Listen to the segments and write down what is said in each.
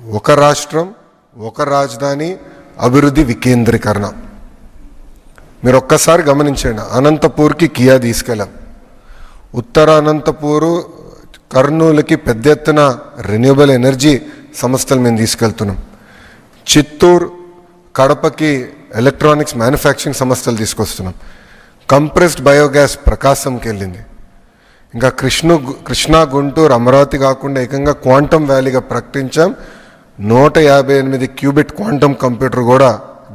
ఒక రాష్ట్రం ఒక రాజధాని అభివృద్ధి వికేంద్రీకరణ. మీరు ఒక్కసారి గమనించండి, అనంతపూర్కి కియా తీసుకెళ్ళాం, ఉత్తర అనంతపూరు కర్నూలుకి పెద్ద ఎత్తున రెన్యూబుల్ ఎనర్జీ సంస్థలు మేము తీసుకెళ్తున్నాం, చిత్తూరు కడపకి ఎలక్ట్రానిక్స్ మ్యానుఫ్యాక్చరింగ్ సంస్థలు తీసుకొస్తున్నాం, కంప్రెస్డ్ బయోగ్యాస్ ప్రకాశంకి వెళ్ళింది, ఇంకా కృష్ణా గుంటూరు అమరావతి కాకుండా ఏకంగా క్వాంటమ్ వ్యాలీగా ప్రకటించాం. 158 క్యూబిట్ క్వాంటమ్ కంప్యూటర్ కూడా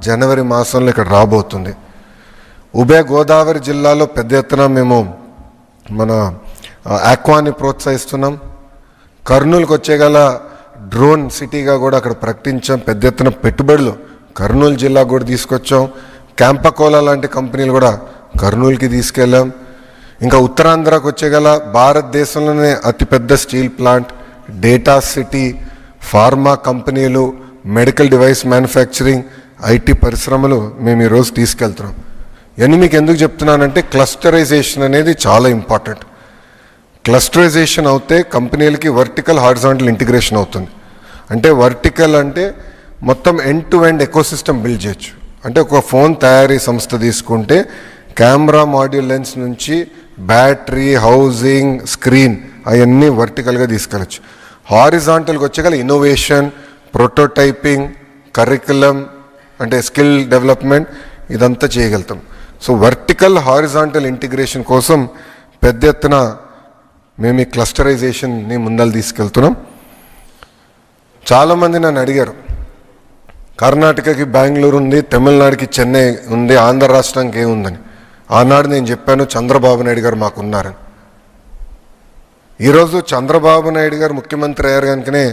జనవరి మాసంలో ఇక్కడ రాబోతుంది. ఉభయ గోదావరి జిల్లాలో పెద్ద ఎత్తున మేము మన ఆక్వాని ప్రోత్సహిస్తున్నాం. కర్నూలుకి వచ్చేగల డ్రోన్ సిటీగా కూడా అక్కడ ప్రకటించాం. పెద్ద ఎత్తున పెట్టుబడులు కర్నూలు జిల్లా కూడా తీసుకొచ్చాం. క్యాంపకోలా లాంటి కంపెనీలు కూడా కర్నూలుకి తీసుకెళ్ళాం. ఇంకా ఉత్తరాంధ్రకు వచ్చేగల భారతదేశంలోనే అతిపెద్ద steel plant, data city, pharma కంపెనీలు, మెడికల్ డివైస్ మ్యానుఫ్యాక్చరింగ్, ఐటీ పరిశ్రమలు మేము ఈరోజు తీసుకెళ్తున్నాం. ఇవన్నీ మీకు ఎందుకు చెప్తున్నానంటే క్లస్టరైజేషన్ అనేది చాలా ఇంపార్టెంట్. క్లస్టరైజేషన్ అవుతే కంపెనీలకి వర్టికల్ హారిజాంటల్ ఇంటిగ్రేషన్ అవుతుంది. అంటే వర్టికల్ అంటే మొత్తం end to end ecosystem build చేయొచ్చు. అంటే ఒక ఫోన్ తయారీ సంస్థ తీసుకుంటే కెమెరా మాడ్యూల్ లెన్స్ నుంచి బ్యాటరీ, హౌసింగ్, స్క్రీన్ అవన్నీ వర్టికల్గా తీసుకెళ్ళచ్చు. హారిజాంటల్గా వచ్చేగల ఇన్నోవేషన్, ప్రోటోటైపింగ్, కరికులం అంటే స్కిల్ డెవలప్మెంట్ ఇదంతా చేయగలుగుతాం. సో వర్టికల్ హారిజాంటల్ ఇంటిగ్రేషన్ కోసం పెద్ద ఎత్తున మేము ఈ క్లస్టరైజేషన్ని ముందలు తీసుకెళ్తున్నాం. చాలామంది నన్ను అడిగారు, కర్ణాటకకి బెంగళూరు ఉంది, తమిళనాడుకి చెన్నై ఉంది, ఆంధ్ర రాష్ట్రానికి ఏముందని. ఆనాడు నేను చెప్పాను చంద్రబాబు నాయుడు గారు మాకున్నారని. ఈరోజు చంద్రబాబు నాయుడు గారు ముఖ్యమంత్రి అయ్యారు కనుకనే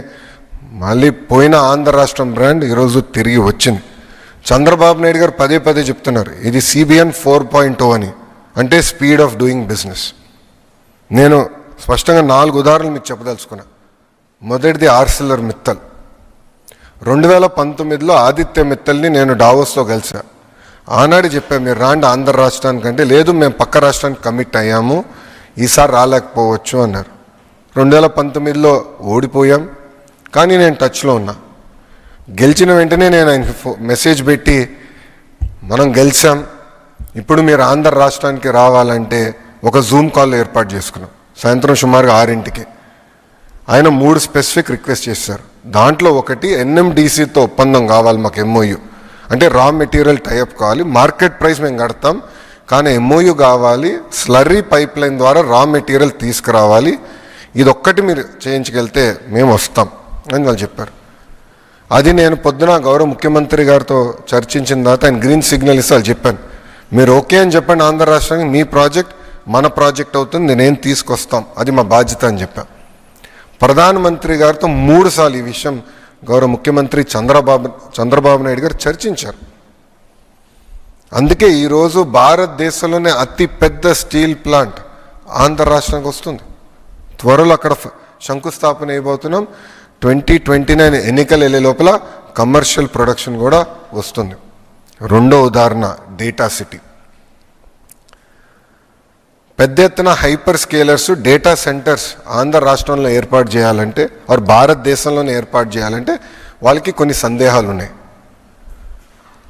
మళ్ళీ పోయిన ఆంధ్ర రాష్ట్రం బ్రాండ్ ఈరోజు తిరిగి వచ్చింది. చంద్రబాబు నాయుడు గారు పదే పదే చెప్తున్నారు ఇది CBN 4.0 అని, అంటే స్పీడ్ ఆఫ్ డూయింగ్ బిజినెస్. నేను స్పష్టంగా 4 ఉదాహరణలు మీకు చెప్పదలుచుకున్నా. మొదటిది ఆర్సిలర్ మిత్తల్. 2019లో ఆదిత్య మిత్తల్ని నేను డావోస్లో కలిసా. ఆనాడు చెప్పాను మీరు రాండి ఆంధ్ర రాష్ట్రానికంటే, లేదు మేము పక్క రాష్ట్రానికి కమిట్ అయ్యాము, ఈసారి రాలేకపోవచ్చు అన్నారు. 2019లో ఓడిపోయాం, కానీ నేను టచ్లో ఉన్నా. గెలిచిన వెంటనే నేను ఆయనకి మెసేజ్ పెట్టి మనం గెలిచాం, ఇప్పుడు మీరు ఆంధ్ర రాష్ట్రానికి రావాలంటే ఒక జూమ్ కాల్ ఏర్పాటు చేసుకున్నాం. సాయంత్రం సుమారుగా 6ంటికి ఆయన 3 స్పెసిఫిక్ రిక్వెస్ట్ చేశారు. దాంట్లో ఒకటి NMDCతో ఒప్పందం కావాలి మాకు, MOU అంటే రా మెటీరియల్ టైఅప్ కావాలి, మార్కెట్ ప్రైస్ మేము కడతాం కానీ MOU కావాలి, స్లర్రీ పైప్ లైన్ ద్వారా రా మెటీరియల్ తీసుకురావాలి, ఇదొక్కటి మీరు చేయించగలితే మేము వస్తాం అని వాళ్ళు చెప్పారు. అది నేను పొద్దున గౌరవ ముఖ్యమంత్రి గారితో చర్చించిన తర్వాత ఆయన గ్రీన్ సిగ్నల్ ఇస్తే వాళ్ళు చెప్పాను, మీరు ఓకే అని చెప్పండి ఆంధ్ర రాష్ట్రానికి, మీ ప్రాజెక్ట్ మన ప్రాజెక్ట్ అవుతుంది, నేనేం తీసుకొస్తాం, అది మా బాధ్యత అని చెప్పాను. ప్రధానమంత్రి గారితో 3 సార్లు ఈ విషయం గౌరవ ముఖ్యమంత్రి చంద్రబాబు నాయుడు గారు చర్చించారు. అందుకే ఈరోజు భారతదేశంలోనే అతి పెద్ద స్టీల్ ప్లాంట్ ఆంధ్ర రాష్ట్రానికి వస్తుంది. త్వరలో అక్కడ శంకుస్థాపన అయిపోతున్నాం. 2029 ఎన్నికలు వెళ్ళే లోపల కమర్షియల్ ప్రొడక్షన్ కూడా వస్తుంది. రెండో ఉదాహరణ డేటా సిటీ. పెద్ద ఎత్తున hyper scalers, data centres Andhra రాష్ట్రంలో ఏర్పాటు చేయాలంటే ఆర్ భారతదేశంలోనే ఏర్పాటు చేయాలంటే వాళ్ళకి కొన్ని సందేహాలు ఉన్నాయి.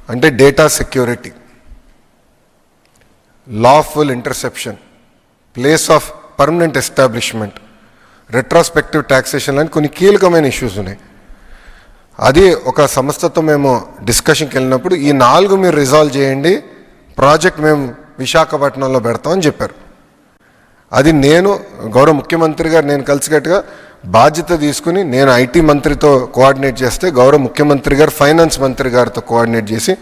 అంటే data security, lawful interception, place of permanent establishment, retrospective taxation లాంటి కొన్ని కీలకమైన ఇష్యూస్ ఉన్నాయి. అది ఒక సంస్థతో మేము డిస్కషన్కి వెళ్ళినప్పుడు ఈ 4 మీరు రిజాల్వ్ చేయండి, ప్రాజెక్ట్ మేము విశాఖపట్నంలో పెడతామని చెప్పారు. అది నేను గౌరవ ముఖ్యమంత్రి గారు నేను కలిసికట్టుగా బాధ్యత తీసుకుని నేను IT మంత్రితో కోఆర్డినేట్ చేస్తే గౌరవ ముఖ్యమంత్రి గారు ఫైనాన్స్ మంత్రి గారితో కోఆర్డినేట్ చేసి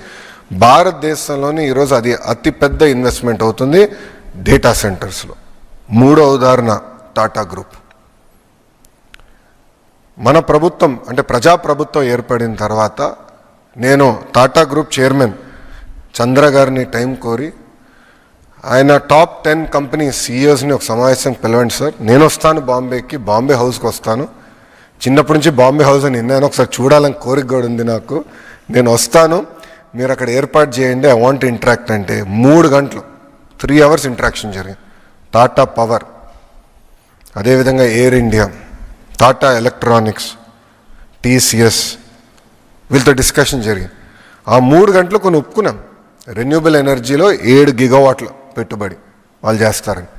భారతదేశంలోని ఈరోజు అది అతిపెద్ద ఇన్వెస్ట్మెంట్ అవుతుంది డేటా సెంటర్స్లో. 3వ ఉదాహరణ టాటా గ్రూప్. మన ప్రభుత్వం అంటే ప్రజాప్రభుత్వం ఏర్పడిన తర్వాత నేను టాటా గ్రూప్ చైర్మన్ చంద్ర గారిని టైం కోరి ఆయన టాప్ 10 కంపెనీ CEOస్ని ఒక సమావేశం పిలవండి సార్, నేను వస్తాను బాంబేకి, బాంబే హౌస్కి వస్తాను, చిన్నప్పటి నుంచి బాంబే హౌస్ అని విన్నాను, ఒకసారి చూడాలని కోరిక కూడా ఉంది నాకు, నేను వస్తాను, మీరు అక్కడ ఏర్పాటు చేయండి, ఐ వాంట్ ఇంటరాక్ట్ అంటే 3 గంటలు 3 అవర్స్ ఇంటరాక్షన్ జరిగింది. టాటా పవర్, అదేవిధంగా air India, Tata electronics, TCS వీళ్ళతో డిస్కషన్ జరిగింది. ఆ 3 గంటలు కొన్ని ఒప్పుకున్నాం. రెన్యూబుల్ ఎనర్జీలో 7 గిగావాట్ల పెట్టుబడి వాళ్ళు చేస్తారని,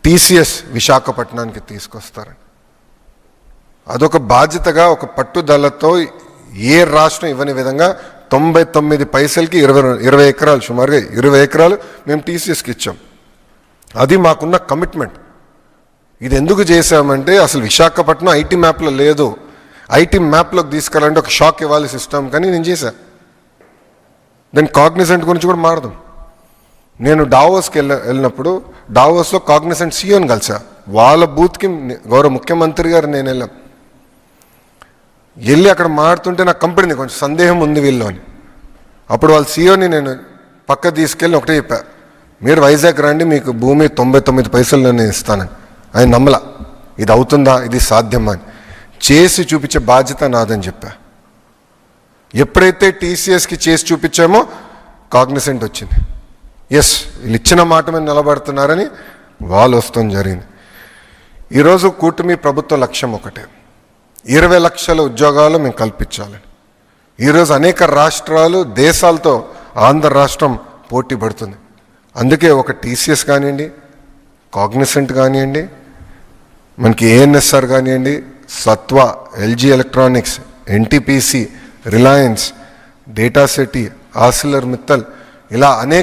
టీసీఎస్ విశాఖపట్నానికి తీసుకొస్తారని. అదొక బాధ్యతగా ఒక పట్టుదలతో ఏ రాష్ట్రం ఇవ్వని విధంగా 99 పైసలకి 20 ఎకరాలు, సుమారుగా 20 ఎకరాలు మేము టీసీఎస్కి ఇచ్చాం. అది మాకున్న కమిట్మెంట్. ఇది ఎందుకు చేశామంటే అసలు విశాఖపట్నం ఐటీ మ్యాప్లో లేదు. ఐటీ మ్యాప్లోకి తీసుకెళ్ళాలంటే ఒక షాక్ ఇవ్వాలి సిస్టమ్, కానీ నేను చేశా. దాని కాగ్నిసెంట్ గురించి కూడా మారదాం. నేను డావోస్కి వెళ్ళినప్పుడు డావోస్లో కాగ్నిసెంట్ సీఈఓని కలిసా. వాళ్ళ బూత్కి గౌరవ ముఖ్యమంత్రి గారు నేను వెళ్ళి అక్కడ మాడుతుంటే నాకు కంపెనీ కొంచెం సందేహం ఉంది వీళ్ళు అని. అప్పుడు వాళ్ళ సీఈఓని నేను పక్క తీసుకెళ్ళి ఒకటే చెప్పా, మీరు వైజాగ్ రండి, మీకు భూమి 99 పైసలు నేను ఇస్తానని. ఆయన నమ్మలా, ఇది అవుతుందా, ఇది సాధ్యమా అని. చేసి చూపించే బాధ్యత నాదని చెప్పా. ఎప్పుడైతే టీసీఎస్కి చేసి చూపించామో కాగ్నిసెంట్ వచ్చింది. ఎస్, వీళ్ళు ఇచ్చిన మాట మీద నిలబడుతున్నారని వాళ్ళు వస్తాం జరిగింది. ఈరోజు కూటమి ప్రభుత్వ లక్ష్యం ఒకటే, 20 లక్షల ఉద్యోగాలు మేము కల్పించాలని. ఈరోజు అనేక రాష్ట్రాలు, దేశాలతో ఆంధ్ర రాష్ట్రం పోటీ పడుతుంది. అందుకే ఒక టీసీఎస్ కానివ్వండి, కాగ్నిసెంట్ కానివ్వండి, మనకి ఏఎన్ఎస్ఆర్ కానివ్వండి, Sattva, LG electronics, NTPC, Reliance, data city, Arcelor Mittal, ఇలా అనేక